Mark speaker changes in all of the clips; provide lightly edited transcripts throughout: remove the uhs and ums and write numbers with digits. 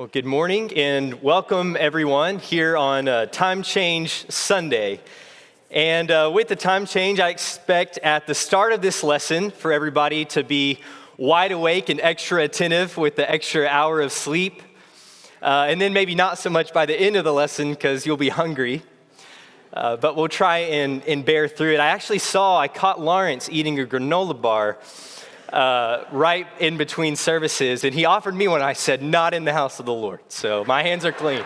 Speaker 1: Well, good morning and welcome everyone here on Time Change Sunday. And with the time change, I expect at the start of this lesson for everybody to be wide awake and extra attentive with the extra hour of sleep. And then maybe not so much by the end of the lesson because you'll be hungry. But we'll try and bear through it. I caught Lawrence eating a granola bar right in between services, and he offered me one. I said, not in the house of the Lord. So my hands are clean.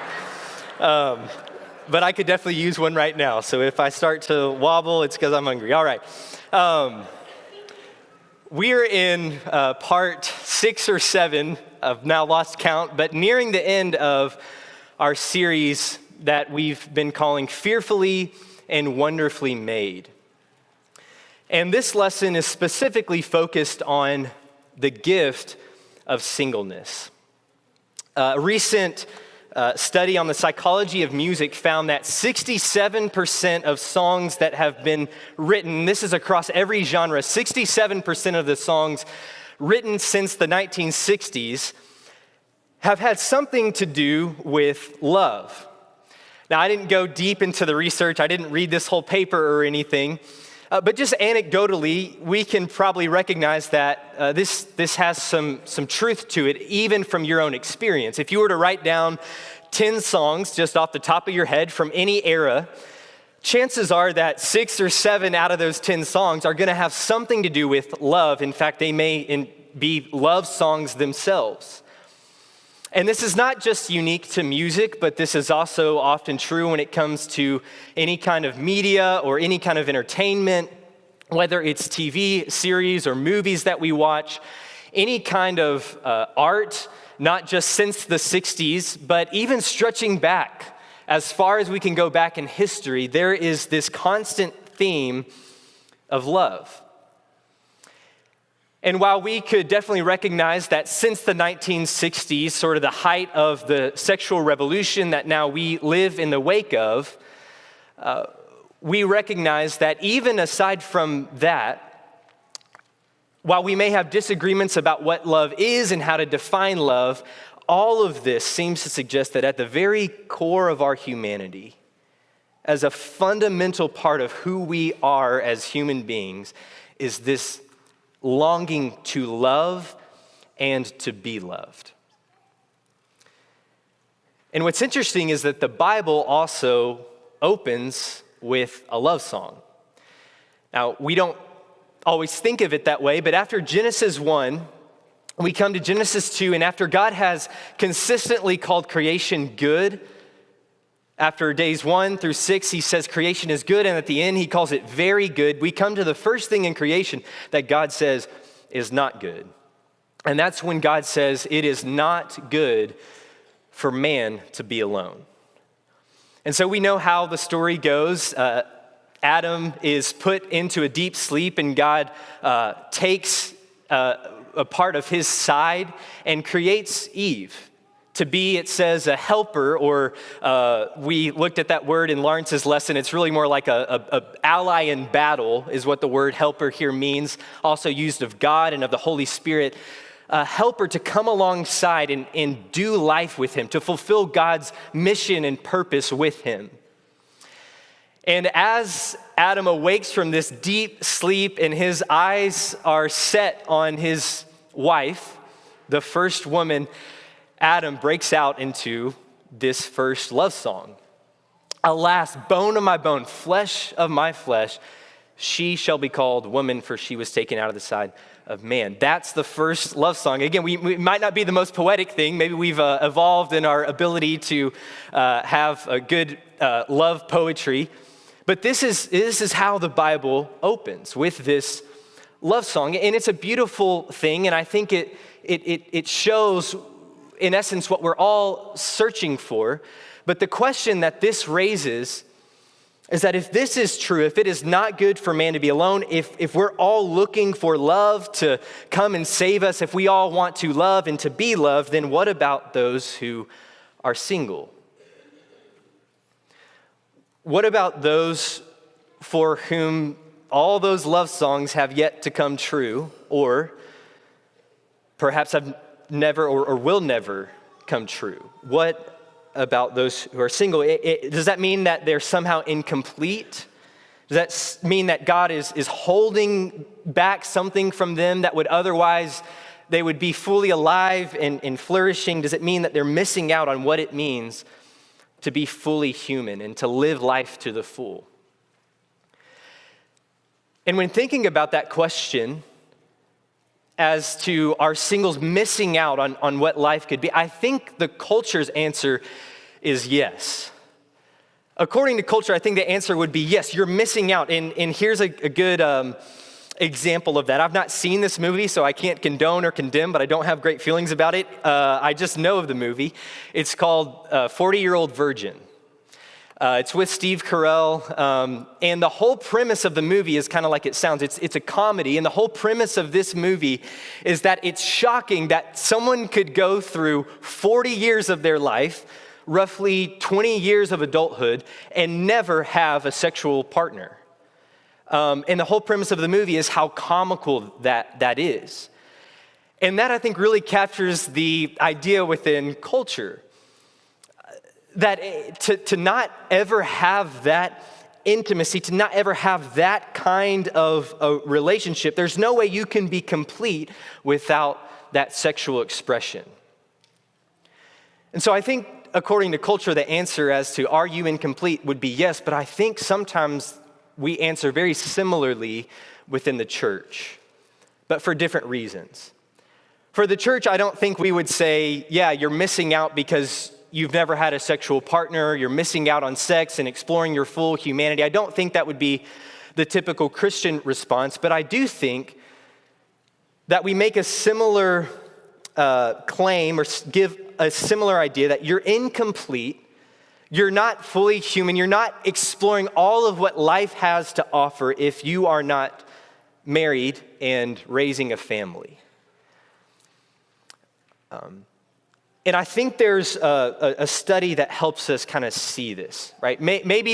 Speaker 1: But I could definitely use one right now. So if I start to wobble, it's because I'm hungry. All right. We're in part 6 or 7, I've now lost count, but nearing the end of our series that we've been calling Fearfully and Wonderfully Made. And this lesson is specifically focused on the gift of singleness. A recent study on the psychology of music found that 67% of songs that have been written, this is across every genre, 67% of the songs written since the 1960s have had something to do with love. Now, I didn't go deep into the research. I didn't read this whole paper or anything. But just anecdotally, we can probably recognize that this has some truth to it, even from your own experience. If you were to write down 10 songs just off the top of your head from any era, chances are that 6 or 7 out of those 10 songs are going to have something to do with love. In fact, they may be love songs themselves. And this is not just unique to music, but this is also often true when it comes to any kind of media or any kind of entertainment, whether it's TV series or movies that we watch, any kind of art, not just since the 60s, but even stretching back as far as we can go back in history, there is this constant theme of love. And while we could definitely recognize that since the 1960s, sort of the height of the sexual revolution that now we live in the wake of, we recognize that even aside from that, while we may have disagreements about what love is and how to define love, all of this seems to suggest that at the very core of our humanity, as a fundamental part of who we are as human beings, is this longing to love and to be loved. And what's interesting is that the Bible also opens with a love song. Now, we don't always think of it that way, but after Genesis 1, we come to Genesis 2, and after God has consistently called creation good, after days 1 through 6, he says creation is good, and at the end, he calls it very good. We come to the first thing in creation that God says is not good. And that's when God says it is not good for man to be alone. And so we know how the story goes. Adam is put into a deep sleep, and God takes a part of his side and creates Eve to be, it says, a helper, or we looked at that word in Lawrence's lesson. It's really more like a ally in battle is what the word helper here means, also used of God and of the Holy Spirit. A helper to come alongside and do life with him, to fulfill God's mission and purpose with him. And as Adam awakes from this deep sleep and his eyes are set on his wife, the first woman, Adam breaks out into this first love song. Alas, bone of my bone, flesh of my flesh, she shall be called woman, for she was taken out of the side of man. That's the first love song. Again, we might not be the most poetic thing. Maybe we've evolved in our ability to have a good love poetry. But this is how the Bible opens, with this love song. And it's a beautiful thing, and I think it shows, in essence, what we're all searching for. But the question that this raises is that if this is true, if it is not good for man to be alone, if we're all looking for love to come and save us, if we all want to love and to be loved, then what about those who are single? What about those for whom all those love songs have yet to come true, or perhaps have never or will never come true? What about those who are single? Does that mean that they're somehow incomplete? Does that mean that God is holding back something from them that would otherwise, they would be fully alive and flourishing? Does it mean that they're missing out on what it means to be fully human and to live life to the full? And when thinking about that question as to are singles missing out on what life could be, I think the culture's answer is yes. According to culture, I think the answer would be yes, you're missing out. And here's a good example of that. I've not seen this movie, so I can't condone or condemn, but I don't have great feelings about it. I just know of the movie. It's called 40-Year-Old Virgin. It's with Steve Carell, and the whole premise of the movie is kind of like it sounds. It's a comedy, and the whole premise of this movie is that it's shocking that someone could go through 40 years of their life, roughly 20 years of adulthood, and never have a sexual partner. And the whole premise of the movie is how comical that is. And that, I think, really captures the idea within culture that to not ever have that intimacy, to not ever have that kind of a relationship, there's no way you can be complete without that sexual expression. And so I think, according to culture, the answer as to are you incomplete would be yes, but I think sometimes we answer very similarly within the church, but for different reasons. For the church, I don't think we would say, yeah, you're missing out because you've never had a sexual partner, you're missing out on sex and exploring your full humanity. I don't think that would be the typical Christian response, but I do think that we make a similar claim or give a similar idea that you're incomplete, you're not fully human, you're not exploring all of what life has to offer if you are not married and raising a family. And I think there's a study that helps us kind of see this, right? Maybe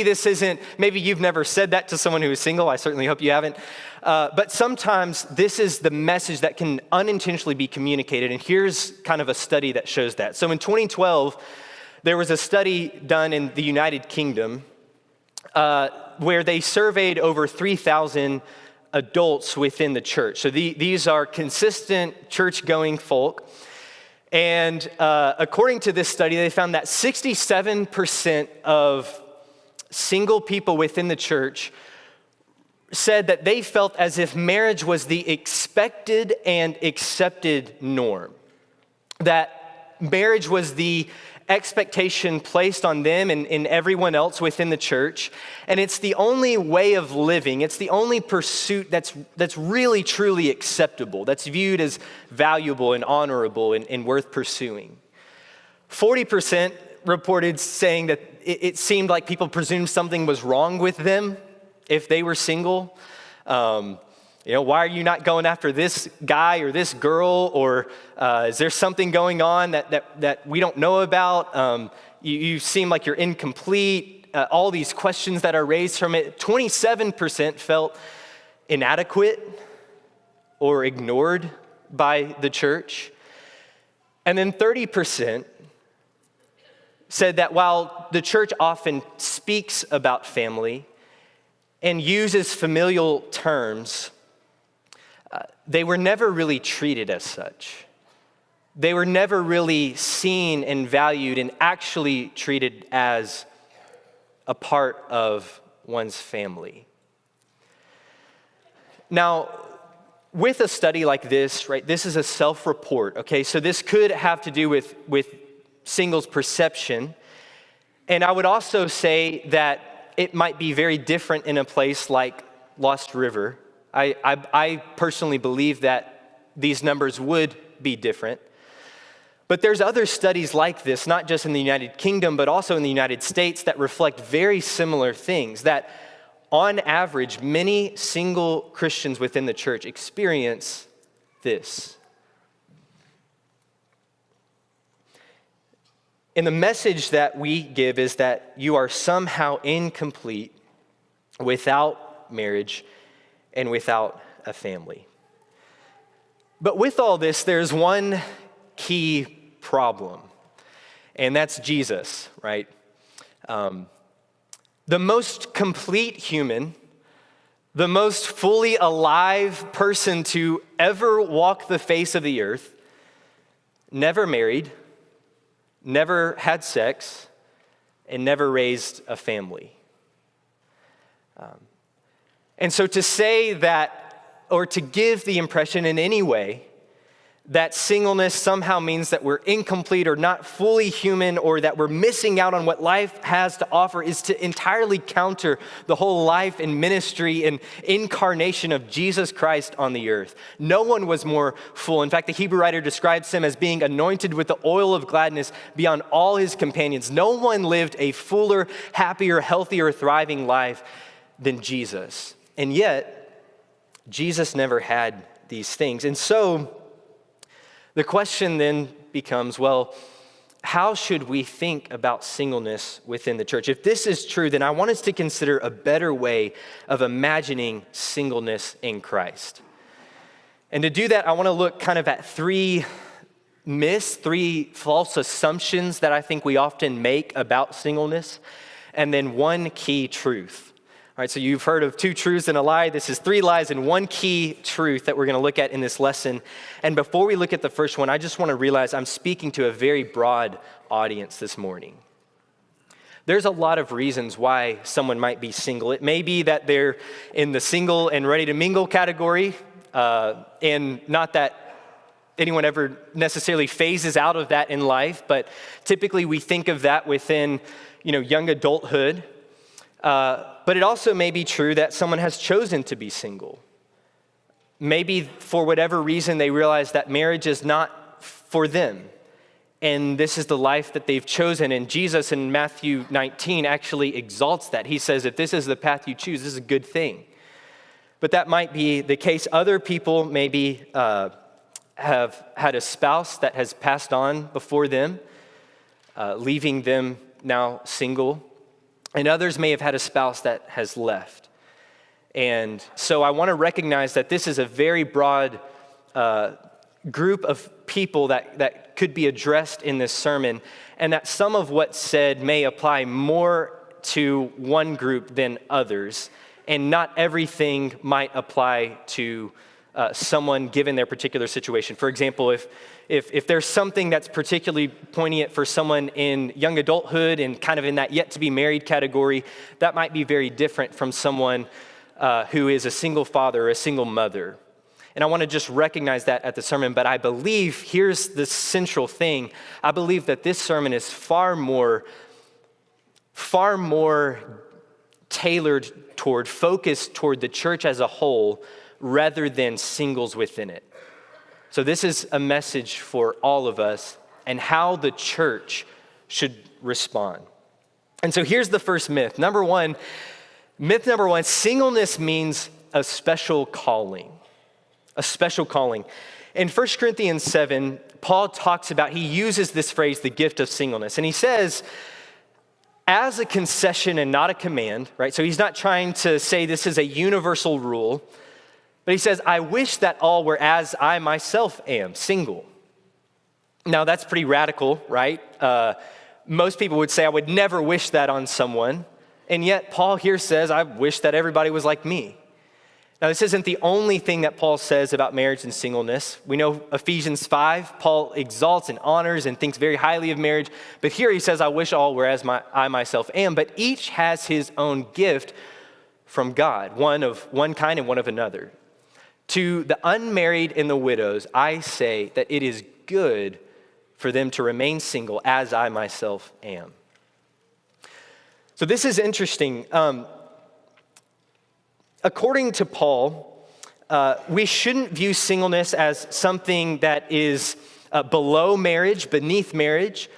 Speaker 1: you've never said that to someone who is single. I certainly hope you haven't. But sometimes this is the message that can unintentionally be communicated. And here's kind of a study that shows that. So in 2012, there was a study done in the United Kingdom where they surveyed over 3,000 adults within the church. So these are consistent church-going folk. And according to this study, they found that 67% of single people within the church said that they felt as if marriage was the expected and accepted norm. That marriage was the expectation placed on them and everyone else within the church. And it's the only way of living, it's the only pursuit that's really, truly acceptable, that's viewed as valuable and honorable and worth pursuing. 40% reported saying that it seemed like people presumed something was wrong with them if they were single. Why are you not going after this guy or this girl? Or is there something going on that we don't know about? You seem like you're incomplete. All these questions that are raised from it. 27% felt inadequate or ignored by the church. And then 30% said that while the church often speaks about family and uses familial terms, they were never really treated as such. They were never really seen and valued and actually treated as a part of one's family. Now, with a study like this, right, this is a self-report, okay? So this could have to do with singles' perception. And I would also say that it might be very different in a place like Lost River. I personally believe that these numbers would be different. But there's other studies like this, not just in the United Kingdom, but also in the United States that reflect very similar things, that on average, many single Christians within the church experience this. And the message that we give is that you are somehow incomplete without marriage and without a family. But with all this, there's one key problem. and that's Jesus, right? The most complete human, the most fully alive person to ever walk the face of the earth, never married, never had sex, and never raised a family. And so to say that, or to give the impression in any way that singleness somehow means that we're incomplete or not fully human or that we're missing out on what life has to offer is to entirely counter the whole life and ministry and incarnation of Jesus Christ on the earth. No one was more full. In fact, the Hebrew writer describes him as being anointed with the oil of gladness beyond all his companions. No one lived a fuller, happier, healthier, thriving life than Jesus. And yet, Jesus never had these things. And so, the question then becomes, well, how should we think about singleness within the church? If this is true, then I want us to consider a better way of imagining singleness in Christ. And to do that, I want to look kind of at three myths, three false assumptions that I think we often make about singleness, and then one key truth. All right, so you've heard of 2 truths and a lie. This is 3 lies and 1 key truth that we're going to look at in this lesson. And before we look at the first one, I just want to realize I'm speaking to a very broad audience this morning. There's a lot of reasons why someone might be single. It may be that they're in the single and ready to mingle category, and not that anyone ever necessarily phases out of that in life, but typically we think of that within, young adulthood. But it also may be true that someone has chosen to be single. Maybe for whatever reason they realize that marriage is not for them. And this is the life that they've chosen. And Jesus in Matthew 19 actually exalts that. He says, if this is the path you choose, this is a good thing. But that might be the case. Other people maybe have had a spouse that has passed on before them, leaving them now single. And others may have had a spouse that has left. And so I want to recognize that this is a very broad group of people that could be addressed in this sermon, and that some of what's said may apply more to one group than others, and not everything might apply to someone given their particular situation. For example, if there's something that's particularly poignant for someone in young adulthood and kind of in that yet to be married category, that might be very different from someone who is a single father or a single mother. And I want to just recognize that at the sermon, but I believe, here's the central thing, I believe that this sermon is far more tailored focused toward the church as a whole rather than singles within it. So this is a message for all of us and how the church should respond. And so here's the first myth. Myth number one, singleness means a special calling. A special calling. In 1 Corinthians 7, Paul talks about, he uses this phrase, the gift of singleness. And he says, as a concession and not a command, right? So he's not trying to say this is a universal rule. But he says, I wish that all were as I myself am, single. Now that's pretty radical, right? Most people would say, I would never wish that on someone. And yet Paul here says, I wish that everybody was like me. Now this isn't the only thing that Paul says about marriage and singleness. We know Ephesians 5, Paul exalts and honors and thinks very highly of marriage. But here he says, I wish all were as I myself am. But each has his own gift from God, one of one kind and one of another. To the unmarried and the widows, I say that it is good for them to remain single as I myself am. So this is interesting. According to Paul, we shouldn't view singleness as something that is below marriage, beneath marriage,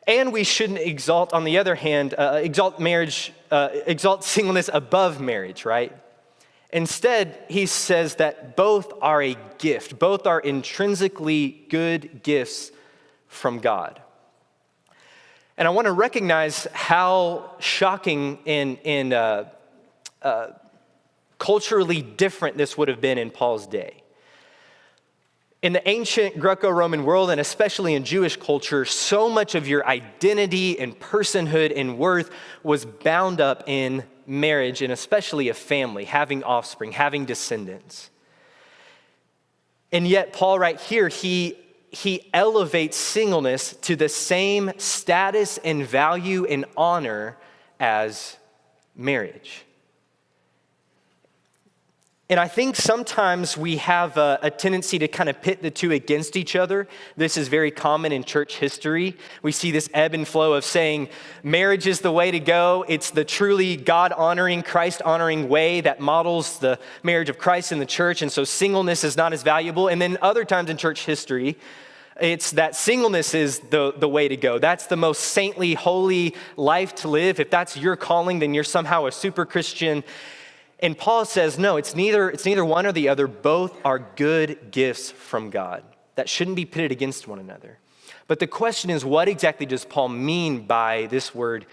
Speaker 1: and we shouldn't exalt, on the other hand, exalt singleness above marriage, right? Instead, he says that both are a gift. Both are intrinsically good gifts from God. And I want to recognize how shocking and culturally different this would have been in Paul's day. In the ancient Greco-Roman world, and especially in Jewish culture, so much of your identity and personhood and worth was bound up in marriage, and especially a family, having offspring, having descendants. And yet Paul right here, he elevates singleness to the same status and value and honor as marriage. And I think sometimes we have a tendency to kind of pit the two against each other. This is very common in church history. We see this ebb and flow of saying marriage is the way to go. It's the truly God-honoring, Christ-honoring way that models the marriage of Christ in the church. And so singleness is not as valuable. And then other times in church history, it's that singleness is the way to go. That's the most saintly, holy life to live. If that's your calling, then you're somehow a super Christian. And Paul says, no, it's neither one or the other. Both are good gifts from God that shouldn't be pitted against one another. But the question is, what exactly does Paul mean by this word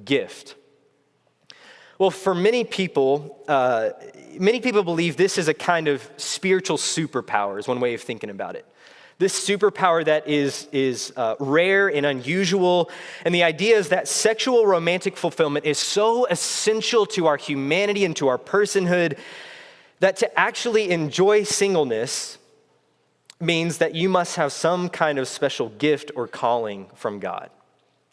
Speaker 1: gift? Well, for many people believe this is a kind of spiritual superpower, is one way of thinking about it. This superpower that is rare and unusual. And the idea is that sexual romantic fulfillment is so essential to our humanity and to our personhood that to actually enjoy singleness means that you must have some kind of special gift or calling from God.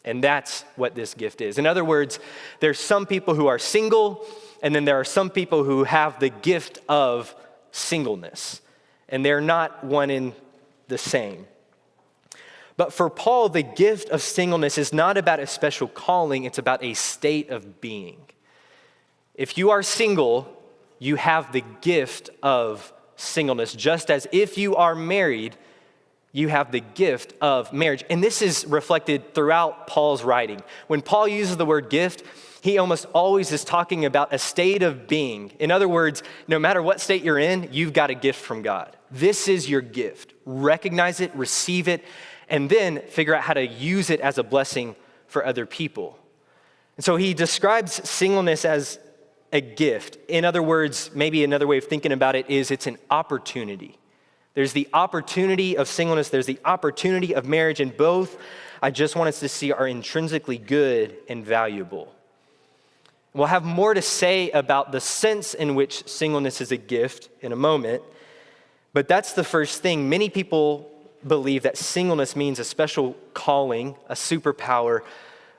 Speaker 1: And that's what this gift is. In other words, there's some people who are single, and then there are some people who have the gift of singleness. And they're not one in the same. But for Paul, the gift of singleness is not about a special calling, it's about a state of being. If you are single, you have the gift of singleness, just as if you are married, you have the gift of marriage. And this is reflected throughout Paul's writing. When Paul uses the word gift, he almost always is talking about a state of being. In other words, no matter what state you're in, you've got a gift from God. This is your gift. Recognize it, receive it, and then figure out how to use it as a blessing for other people. And so he describes singleness as a gift. In other words, maybe another way of thinking about it is it's an opportunity. There's the opportunity of singleness, there's the opportunity of marriage, and both, I just want us to see, are intrinsically good and valuable. We'll have more to say about the sense in which singleness is a gift in a moment, but that's the first thing. Many people believe that singleness means a special calling, a superpower,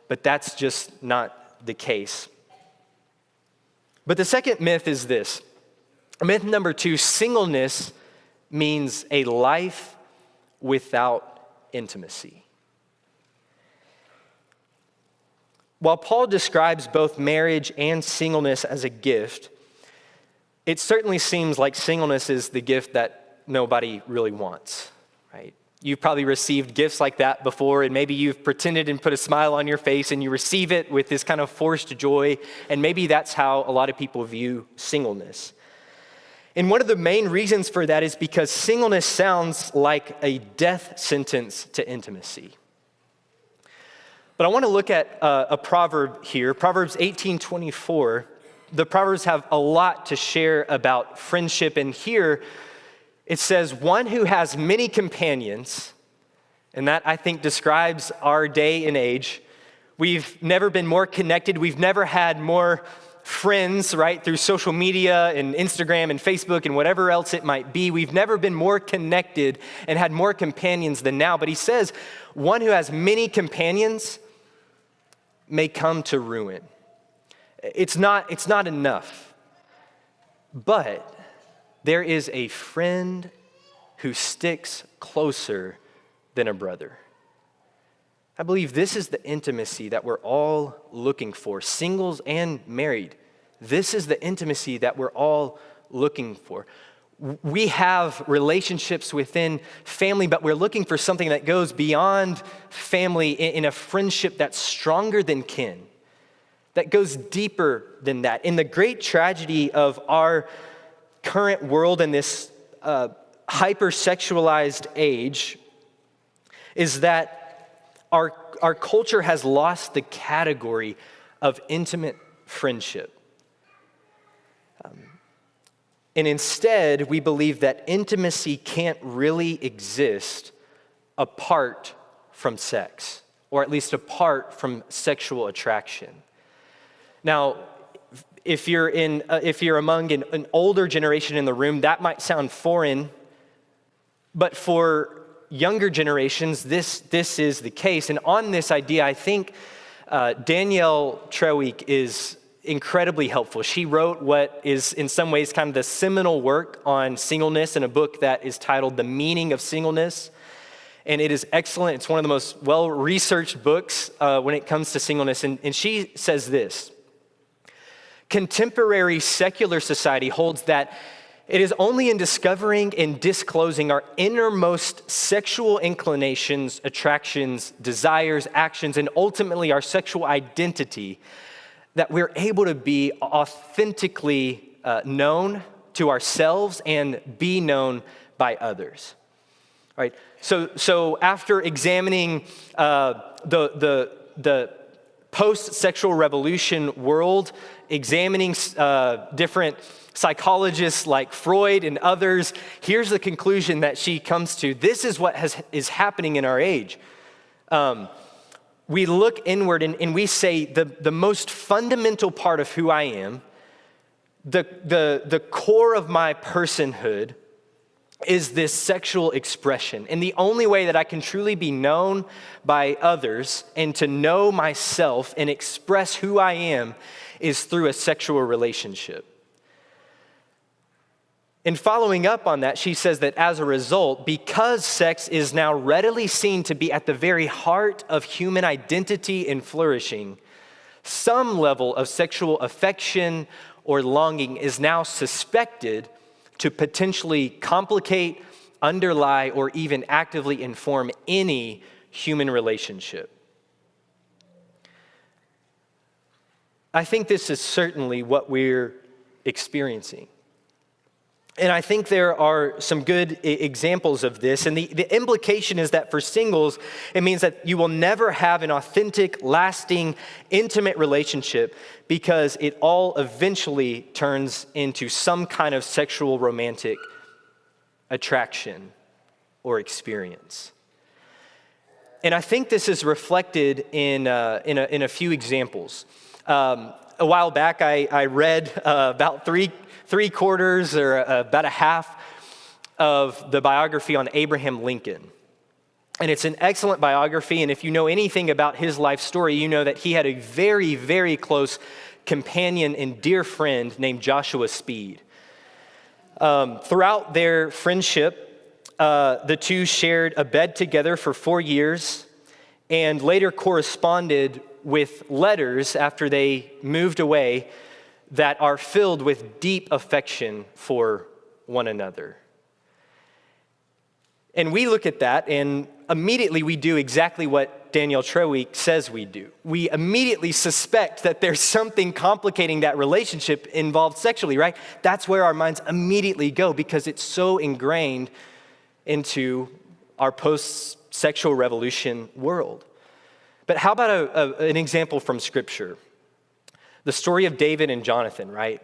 Speaker 1: but that's just not the case. But the second myth is this. Myth number 2, singleness means a life without intimacy. While Paul describes both marriage and singleness as a gift, it certainly seems like singleness is the gift that nobody really wants, right? You've probably received gifts like that before, and maybe you've pretended and put a smile on your face and you receive it with this kind of forced joy, and maybe that's how a lot of people view singleness. And one of the main reasons for that is because singleness sounds like a death sentence to intimacy. But I want to look at a proverb here, Proverbs 18:24. The Proverbs have a lot to share about friendship, and here it says, one who has many companions, and that I think describes our day and age. We've never been more connected. We've never had more friends, right, through social media and Instagram and Facebook and whatever else it might be. We've never been more connected and had more companions than now. But he says, one who has many companions may come to ruin. It's not enough. But there is a friend who sticks closer than a brother. I believe this is the intimacy that we're all looking for, singles and married. This is the intimacy that we're all looking for. We have relationships within family, but we're looking for something that goes beyond family in a friendship that's stronger than kin, that goes deeper than that. In the great tragedy of our current world in this hyper-sexualized age is that our culture has lost the category of intimate friendship. And instead, we believe that intimacy can't really exist apart from sex, or at least apart from sexual attraction. Now, if you're among an older generation in the room, that might sound foreign, but for younger generations, this is the case. And on this idea, I think Danielle Treweek is incredibly helpful. She wrote what is in some ways kind of the seminal work on singleness in a book that is titled The Meaning of Singleness. And it is excellent. It's one of the most well-researched books when it comes to singleness. And she says this: contemporary secular society holds that it is only in discovering and disclosing our innermost sexual inclinations, attractions, desires, actions, and ultimately our sexual identity that we're able to be authentically known to ourselves and be known by others. Right? So after examining the post-sexual revolution world, examining different psychologists like Freud and others, here's the conclusion that she comes to. This is what is happening in our age. We look inward and we say the most fundamental part of who I am, the core of my personhood, is this sexual expression. And the only way that I can truly be known by others and to know myself and express who I am is through a sexual relationship. And following up on that, she says that as a result, because sex is now readily seen to be at the very heart of human identity and flourishing, some level of sexual affection or longing is now suspected to potentially complicate, underlie, or even actively inform any human relationship. I think this is certainly what we're experiencing. And I think there are some good examples of this. And the implication is that for singles, it means that you will never have an authentic, lasting, intimate relationship because it all eventually turns into some kind of sexual romantic attraction or experience. And I think this is reflected in a few examples. A while back, I read about three quarters or about a half of the biography on Abraham Lincoln. And it's an excellent biography, and if you know anything about his life story, you know that he had a very, very close companion and dear friend named Joshua Speed. Throughout their friendship, the two shared a bed together for 4 years and later corresponded with letters after they moved away that are filled with deep affection for one another. And we look at that and immediately we do exactly what Danielle Treweek says we do. We immediately suspect that there's something complicating that relationship involved sexually, right? That's where our minds immediately go because it's so ingrained into our post-sexual revolution world. But how about an example from Scripture? The story of David and Jonathan, right?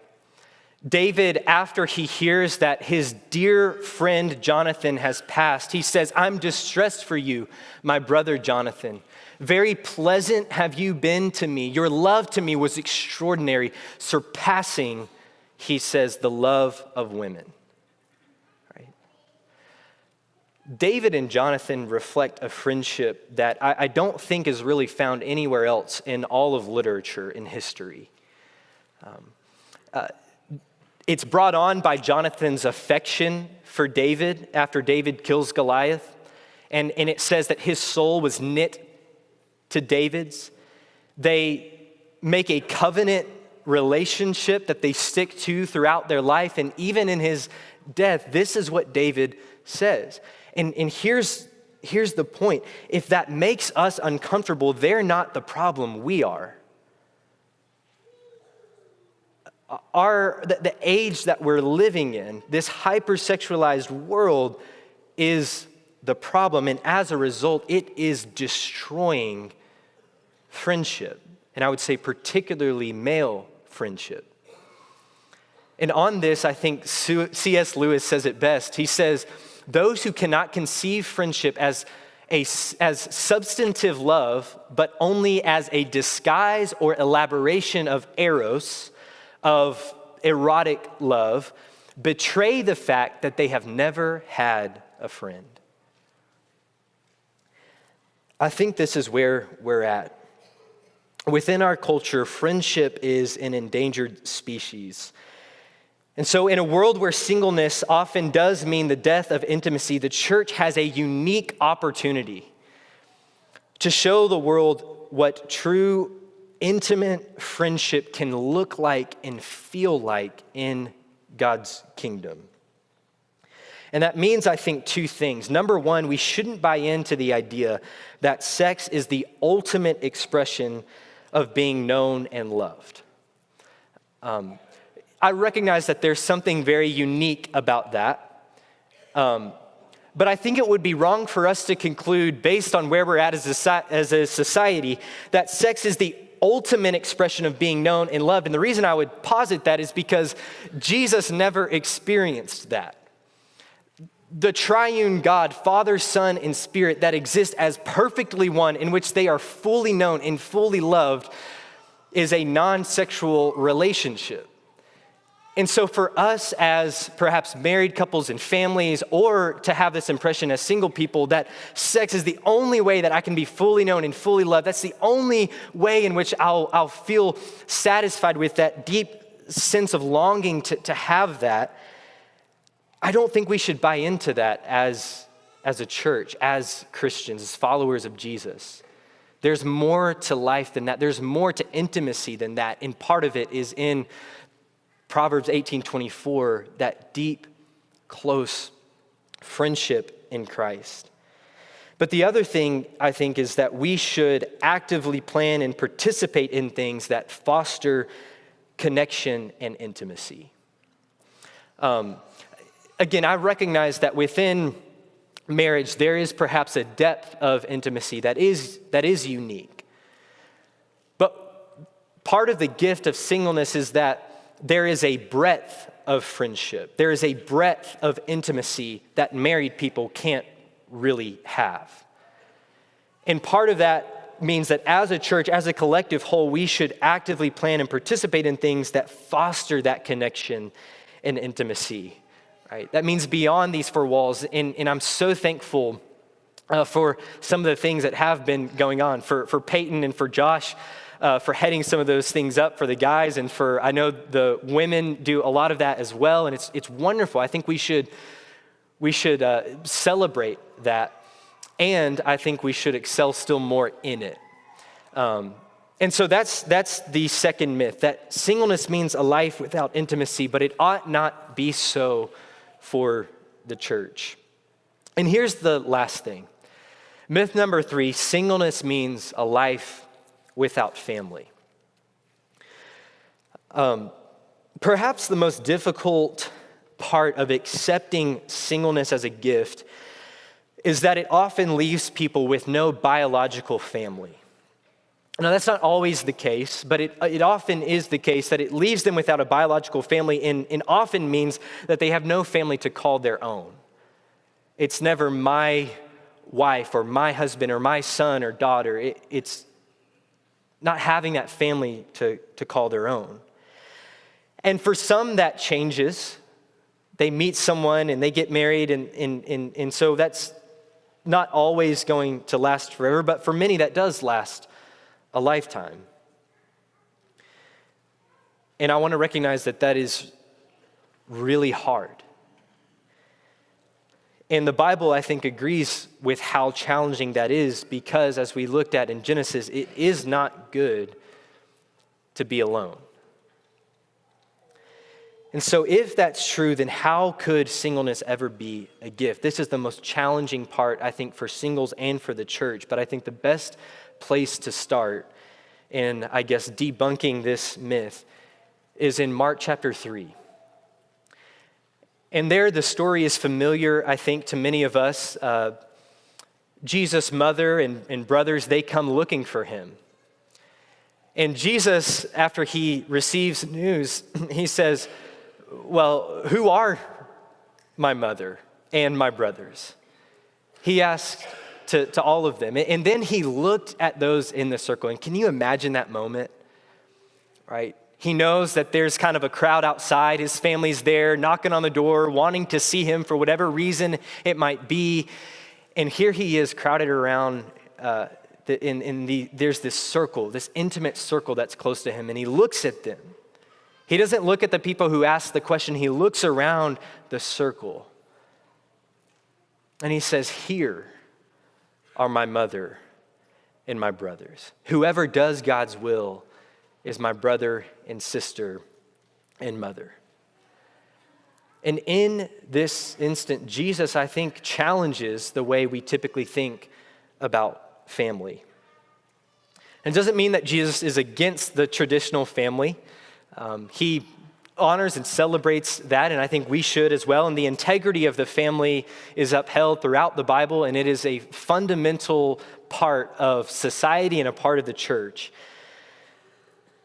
Speaker 1: David, after he hears that his dear friend Jonathan has passed, he says, "I'm distressed for you, my brother Jonathan. Very pleasant have you been to me. Your love to me was extraordinary, surpassing," he says, "the love of women." Right? David and Jonathan reflect a friendship that I don't think is really found anywhere else in all of literature in history. It's brought on by Jonathan's affection for David after David kills Goliath. And it says that his soul was knit to David's. They make a covenant relationship that they stick to throughout their life. And even in his death, this is what David says. And here's the point. If that makes us uncomfortable, they're not the problem, we are. The age that we're living in, this hypersexualized world, is the problem. And as a result, it is destroying friendship. And I would say particularly male friendship. And on this, I think C.S. Lewis says it best. He says, those who cannot conceive friendship as substantive love, but only as a disguise or elaboration of eros, of erotic love, betray the fact that they have never had a friend. I think this is where we're at. Within our culture, friendship is an endangered species. And so in a world where singleness often does mean the death of intimacy, the church has a unique opportunity to show the world what true intimate friendship can look like and feel like in God's kingdom. And that means, I think, two things. Number one, we shouldn't buy into the idea that sex is the ultimate expression of being known and loved. I recognize that there's something very unique about that. But I think it would be wrong for us to conclude, based on where we're at as a society, that sex is the ultimate expression of being known and loved. And the reason I would posit that is because Jesus never experienced that. The triune God, Father, Son, and Spirit that exist as perfectly one, in which they are fully known and fully loved, is a non-sexual relationship. And so for us as perhaps married couples and families, or to have this impression as single people that sex is the only way that I can be fully known and fully loved, that's the only way in which I'll feel satisfied with that deep sense of longing to have that, I don't think we should buy into that as a church, as Christians, as followers of Jesus. There's more to life than that. There's more to intimacy than that. And part of it is in Proverbs 18:24, that deep, close friendship in Christ. But the other thing, I think, is that we should actively plan and participate in things that foster connection and intimacy. Again, I recognize that within marriage, there is perhaps a depth of intimacy that is unique. But part of the gift of singleness is that there is a breadth of friendship. There is a breadth of intimacy that married people can't really have. And part of that means that as a church, as a collective whole, we should actively plan and participate in things that foster that connection and intimacy. Right? That means beyond these four walls, and I'm so thankful for some of the things that have been going on, for Peyton and for Josh, for heading some of those things up for the guys, and for, I know the women do a lot of that as well, and it's wonderful. I think we should celebrate that, and I think we should excel still more in it. And so that's the second myth, that singleness means a life without intimacy, but it ought not be so for the church. And here's the last thing. Myth number 3, singleness means a life without family. Perhaps the most difficult part of accepting singleness as a gift is that it often leaves people with no biological family. Now, that's not always the case, but it often is the case that it leaves them without a biological family, and often means that they have no family to call their own. It's never my wife or my husband or my son or daughter. It's not having that family to call their own. And for some, that changes. They meet someone and they get married, and so that's not always going to last forever, but for many, that does last a lifetime. And I want to recognize that is really hard. And the Bible, I think, agrees with how challenging that is, because as we looked at in Genesis, it is not good to be alone. And so if that's true, then how could singleness ever be a gift? This is the most challenging part, I think, for singles and for the church. But I think the best place to start in, I guess, debunking this myth is in Mark chapter 3. And there the story is familiar, I think, to many of us. Jesus' mother and brothers, they come looking for him. And Jesus, after he receives news, he says, well, who are my mother and my brothers? He asked to all of them. And then he looked at those in the circle. And can you imagine that moment, right? He knows that there's kind of a crowd outside. His family's there, knocking on the door, wanting to see him for whatever reason it might be. And here he is crowded around. There's this circle, this intimate circle that's close to him. And he looks at them. He doesn't look at the people who asked the question. He looks around the circle. And he says, here are my mother and my brothers. Whoever does God's will is my brother and sister and mother. And in this instant, Jesus, I think, challenges the way we typically think about family. And it doesn't mean that Jesus is against the traditional family. He honors and celebrates that, and I think we should as well. And the integrity of the family is upheld throughout the Bible, and it is a fundamental part of society and a part of the church.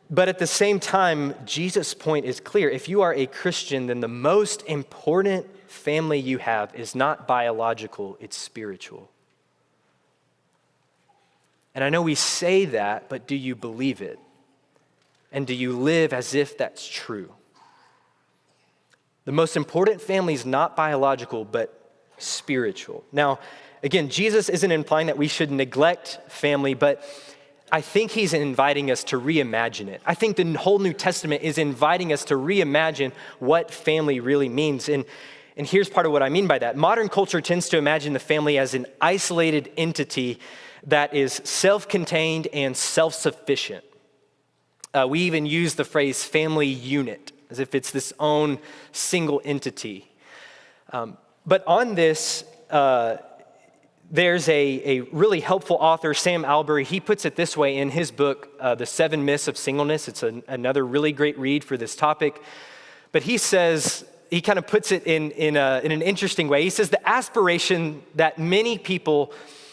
Speaker 1: But at the same time, Jesus' point is clear. If you are a Christian, then the most important family you have is not biological, it's spiritual. And I know we say that, but do you believe it? And do you live as if that's true? The most important family is not biological, but spiritual. Now, again, Jesus isn't implying that we should neglect family, but I think he's inviting us to reimagine it. I think the whole New Testament is inviting us to reimagine what family really means. And here's part of what I mean by that. Modern culture tends to imagine the family as an isolated entity that is self-contained and self-sufficient. We even use the phrase family unit, as if it's this own single entity. But on this, there's a really helpful author, Sam Albury. He puts it this way in his book, The 7 Myths of Singleness. It's another really great read for this topic. But he says, he kind of puts it in an interesting way. He says the aspiration that many people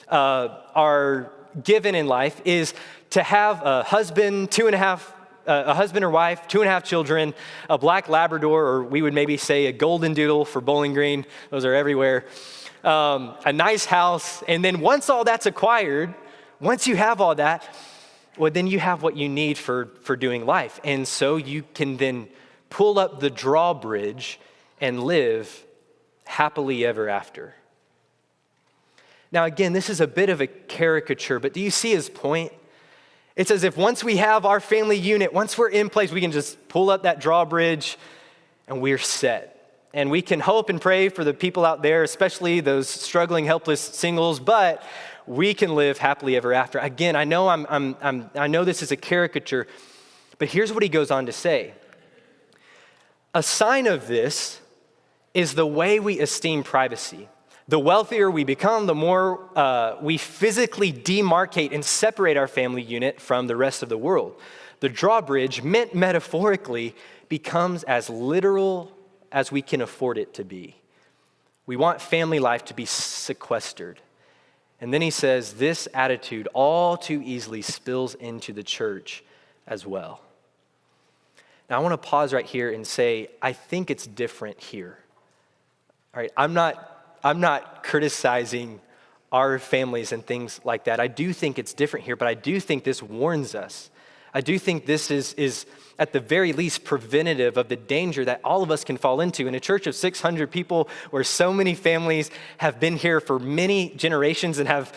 Speaker 1: are given in life is to have a husband, a husband or wife, 2.5 children, a black Labrador, or we would maybe say a golden doodle for Bowling Green. Those are everywhere. A nice house. And then once all that's acquired, once you have all that, well, then you have what you need for doing life. And so you can then pull up the drawbridge and live happily ever after. Now, again, this is a bit of a caricature, but do you see his point? It's as if once we have our family unit, once we're in place, we can just pull up that drawbridge and we're set. And we can hope and pray for the people out there, especially those struggling, helpless singles, but we can live happily ever after. Again, I know I know this is a caricature, but here's what he goes on to say. A sign of this is the way we esteem privacy. The wealthier we become, the more we physically demarcate and separate our family unit from the rest of the world. The drawbridge, meant metaphorically, becomes as literal as we can afford it to be. We want family life to be sequestered. And then he says this attitude all too easily spills into the church as well. Now I want to pause right here and say, I think it's different here. All right, I'm not criticizing our families and things like that. I do think it's different here, but I do think this warns us. I do think this is at the very least preventative of the danger that all of us can fall into. In a church of 600 people where so many families have been here for many generations and have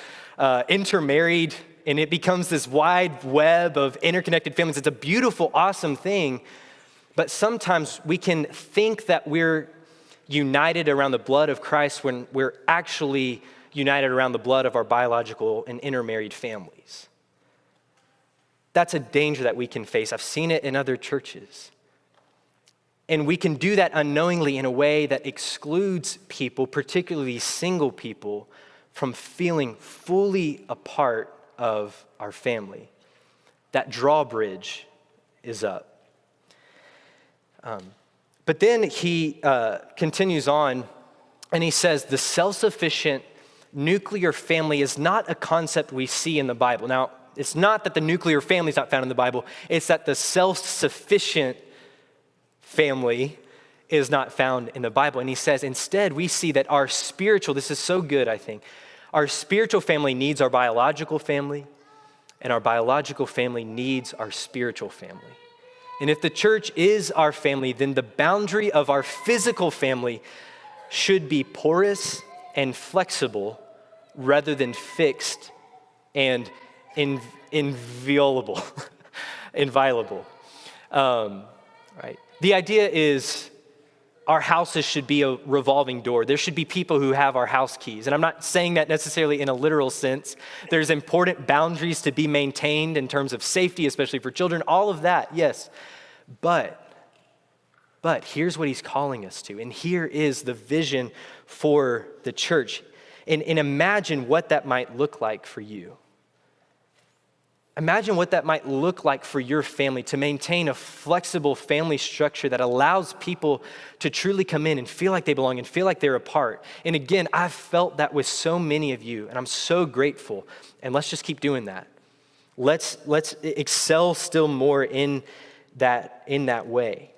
Speaker 1: intermarried, and it becomes this wide web of interconnected families. It's a beautiful, awesome thing, but sometimes we can think that we're united around the blood of Christ when we're actually united around the blood of our biological and intermarried families. That's a danger that we can face. I've seen it in other churches. And we can do that unknowingly in a way that excludes people, particularly single people, from feeling fully a part of our family. That drawbridge is up. But then he continues on and he says, the self-sufficient nuclear family is not a concept we see in the Bible. Now, it's not that the nuclear family is not found in the Bible. It's that the self-sufficient family is not found in the Bible. And he says, instead, we see that our spiritual, this is so good, I think, our spiritual family needs our biological family, and our biological family needs our spiritual family. And if the church is our family, then the boundary of our physical family should be porous and flexible rather than fixed and inviolable. Inviolable. Right? The idea is our houses should be a revolving door. There should be people who have our house keys. And I'm not saying that necessarily in a literal sense. There's important boundaries to be maintained in terms of safety, especially for children, all of that, yes. But here's what he's calling us to. And here is the vision for the church. And imagine what that might look like for you. Imagine what that might look like for your family to maintain a flexible family structure that allows people to truly come in and feel like they belong and feel like they're a part. And again, I've felt that with so many of you, and I'm so grateful. And let's just keep doing that. Let's excel still more in that way.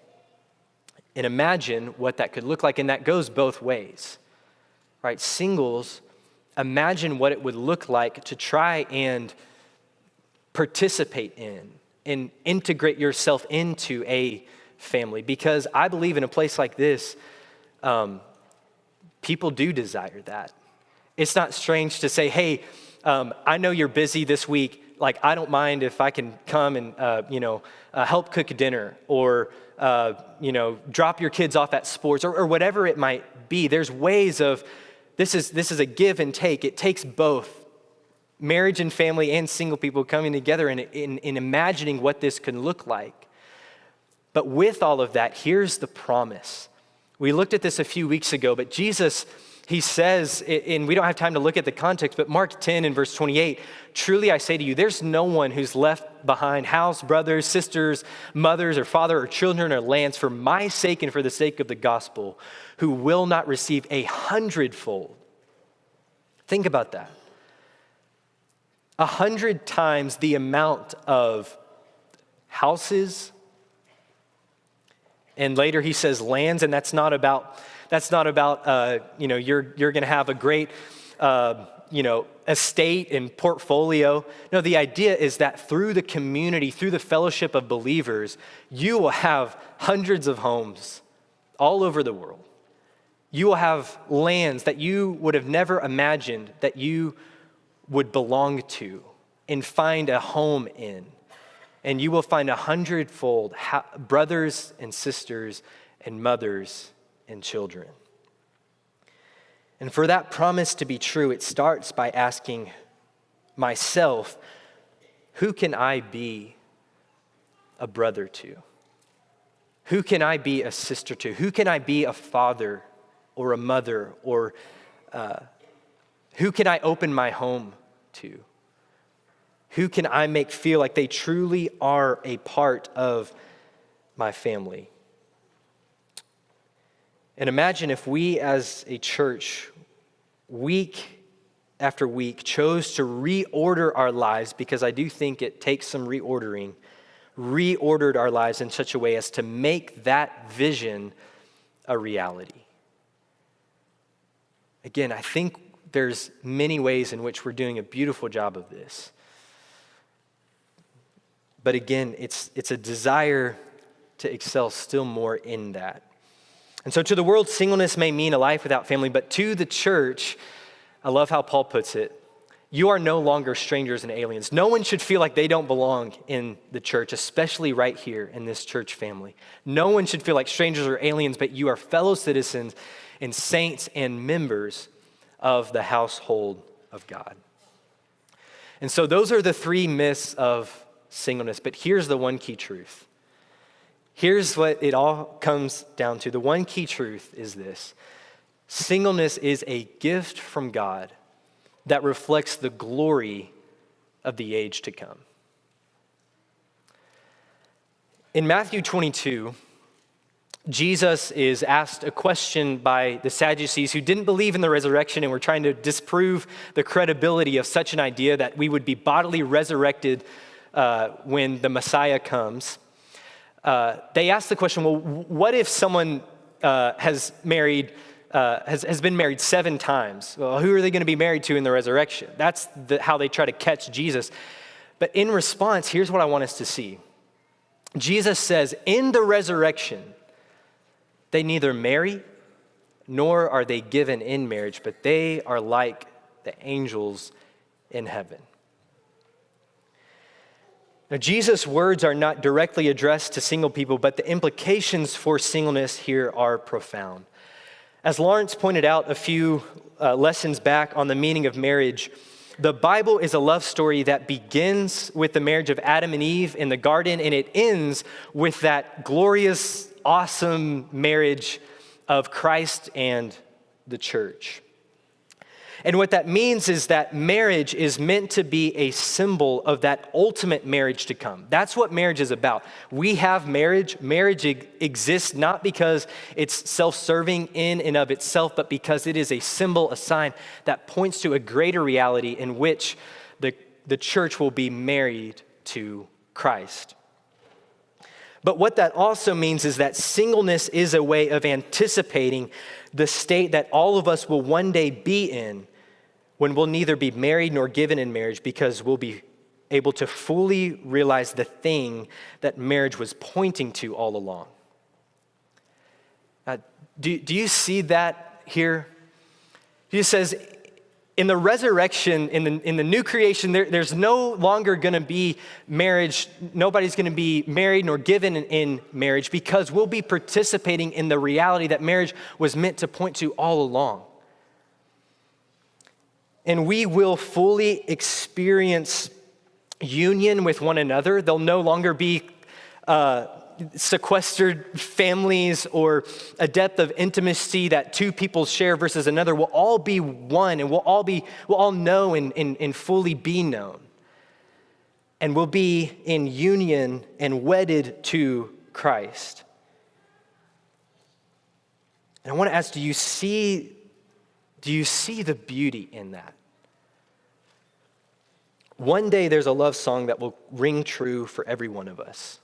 Speaker 1: And imagine what that could look like, and that goes both ways. Right? Singles, imagine what it would look like to try and participate in and integrate yourself into a family. Because I believe in a place like this, people do desire that. It's not strange to say, hey, I know you're busy this week. Like, I don't mind if I can come and, help cook dinner or, drop your kids off at sports or whatever it might be. There's ways of, this is a give and take. It takes both. Marriage and family and single people coming together and in imagining what this can look like. But with all of that, here's the promise. We looked at this a few weeks ago, but Jesus, he says, and we don't have time to look at the context, but Mark 10 and verse 28, truly I say to you, there's no one who's left behind house, brothers, sisters, mothers, or father, or children, or lands for my sake and for the sake of the gospel, who will not receive 100-fold. Think about that. 100 times the amount of houses, and later he says lands, and that's not about you're going to have a great estate and portfolio. No, the idea is that through the community, through the fellowship of believers, you will have hundreds of homes all over the world. You will have lands that you would have never imagined that you would belong to and find a home in. And you will find 100-fold brothers and sisters and mothers and children. And for that promise to be true, it starts by asking myself, who can I be a brother to? Who can I be a sister to? Who can I be a father or a mother, or who can I open my home to? Who can I make feel like they truly are a part of my family? And imagine if we as a church, week after week, chose to reorder our lives, because I do think it takes some reordered our lives in such a way as to make that vision a reality. Again, I think there's many ways in which we're doing a beautiful job of this. But again, it's a desire to excel still more in that. And so to the world, singleness may mean a life without family, but to the church, I love how Paul puts it, you are no longer strangers and aliens. No one should feel like they don't belong in the church, especially right here in this church family. No one should feel like strangers or aliens, but you are fellow citizens and saints and members of the household of God. And so those are the three myths of singleness, but here's the one key truth. Here's what it all comes down to. The one key truth is this: singleness is a gift from God that reflects the glory of the age to come. In Matthew 22, Jesus is asked a question by the Sadducees who didn't believe in the resurrection and were trying to disprove the credibility of such an idea that we would be bodily resurrected when the Messiah comes. They asked the question, well, what if someone has been married 7 times. Well, who are they going to be married to in the resurrection? That's how they try to catch Jesus. But in response, here's what I want us to see. Jesus says, in the resurrection, they neither marry nor are they given in marriage, but they are like the angels in heaven. Now, Jesus' words are not directly addressed to single people, but the implications for singleness here are profound. As Lawrence pointed out a few lessons back on the meaning of marriage, the Bible is a love story that begins with the marriage of Adam and Eve in the garden, and it ends with that glorious, awesome marriage of Christ and the church. And what that means is that marriage is meant to be a symbol of that ultimate marriage to come. That's what marriage is about. We have marriage. Marriage exists not because it's self-serving in and of itself, but because it is a symbol, a sign that points to a greater reality in which the church will be married to Christ. But what that also means is that singleness is a way of anticipating the state that all of us will one day be in when we'll neither be married nor given in marriage, because we'll be able to fully realize the thing that marriage was pointing to all along. Do you see that here? Jesus says, in the resurrection, in the new creation, there's no longer going to be marriage. Nobody's going to be married nor given in marriage, because we'll be participating in the reality that marriage was meant to point to all along. And we will fully experience union with one another. There'll no longer be sequestered families or a depth of intimacy that 2 people share versus another. We'll all be one, and we'll all know and fully be known. And we'll be in union and wedded to Christ. And I want to ask, do you see the beauty in that? One day there's a love song that will ring true for every one of us.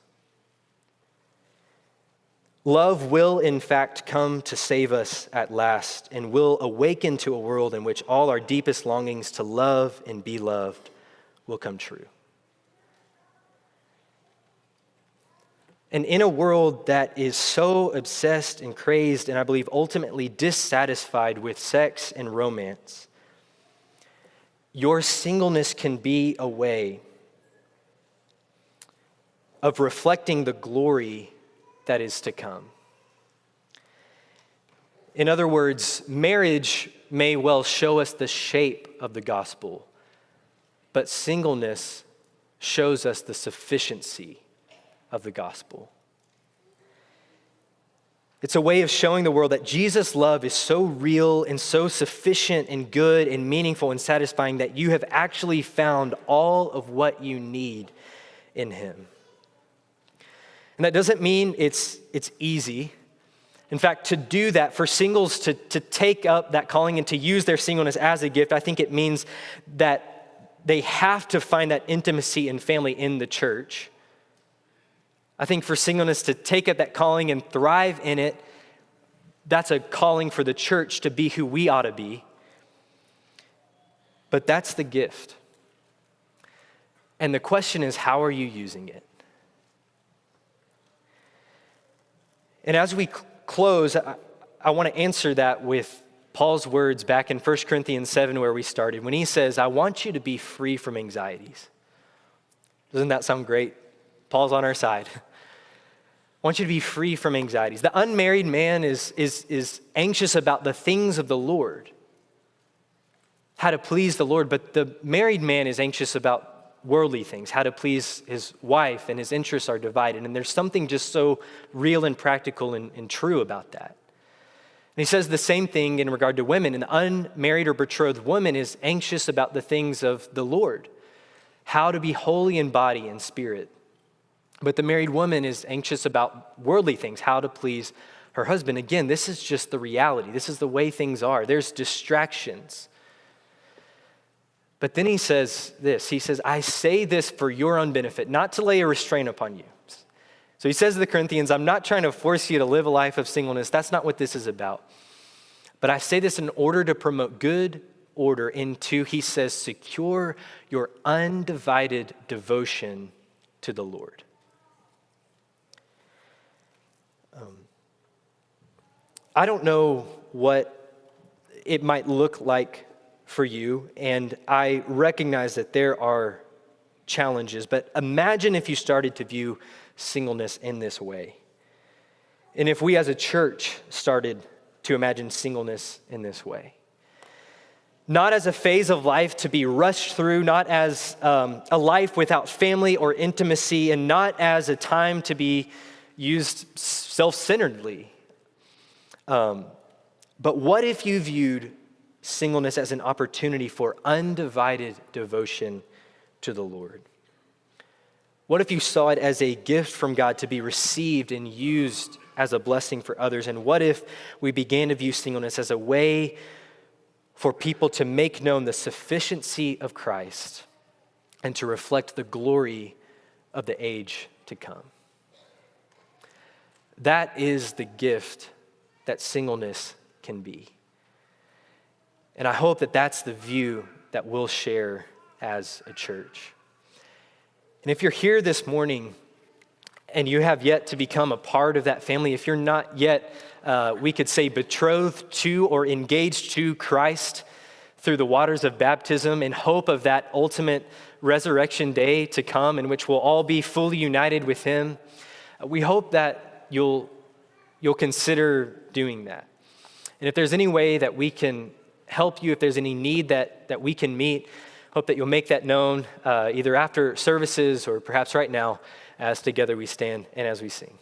Speaker 1: Love will, in fact, come to save us at last, and will awaken to a world in which all our deepest longings to love and be loved will come true. And in a world that is so obsessed and crazed, and I believe ultimately dissatisfied with sex and romance, your singleness can be a way of reflecting the glory that is to come. In other words, marriage may well show us the shape of the gospel, but singleness shows us the sufficiency of the gospel. It's a way of showing the world that Jesus' love is so real and so sufficient and good and meaningful and satisfying that you have actually found all of what you need in him. And that doesn't mean it's easy. In fact, to do that, for singles to take up that calling and to use their singleness as a gift, I think it means that they have to find that intimacy and family in the church. I think for singleness to take up that calling and thrive in it, that's a calling for the church to be who we ought to be. But that's the gift. And the question is, how are you using it? And as we close, I want to answer that with Paul's words back in 1 Corinthians 7, where we started, when he says, I want you to be free from anxieties. Doesn't that sound great? Paul's on our side. I want you to be free from anxieties. The unmarried man is anxious about the things of the Lord, how to please the Lord, but the married man is anxious about worldly things, how to please his wife, and his interests are divided. And there's something just so real and practical and true about that. And he says the same thing in regard to women. An unmarried or betrothed woman is anxious about the things of the Lord, how to be holy in body and spirit. But the married woman is anxious about worldly things, how to please her husband. Again, this is just the reality. This is the way things are. There's distractions. But then he says this. He says, I say this for your own benefit, not to lay a restraint upon you. So he says to the Corinthians, I'm not trying to force you to live a life of singleness. That's not what this is about. But I say this in order to promote good order into, he says, secure your undivided devotion to the Lord. I don't know what it might look like for you, and I recognize that there are challenges, but imagine if you started to view singleness in this way. And if we as a church started to imagine singleness in this way. Not as a phase of life to be rushed through, not as a life without family or intimacy, and not as a time to be used self-centeredly. But what if you viewed singleness as an opportunity for undivided devotion to the Lord? What if you saw it as a gift from God to be received and used as a blessing for others? And what if we began to view singleness as a way for people to make known the sufficiency of Christ and to reflect the glory of the age to come? That is the gift that singleness can be. And I hope that that's the view that we'll share as a church. And if you're here this morning and you have yet to become a part of that family, if you're not yet, we could say, betrothed to or engaged to Christ through the waters of baptism in hope of that ultimate resurrection day to come in which we'll all be fully united with him, we hope that you'll consider doing that. And if there's any way that we can help you, if there's any need that we can meet, hope that you'll make that known either after services or perhaps right now as together we stand and as we sing.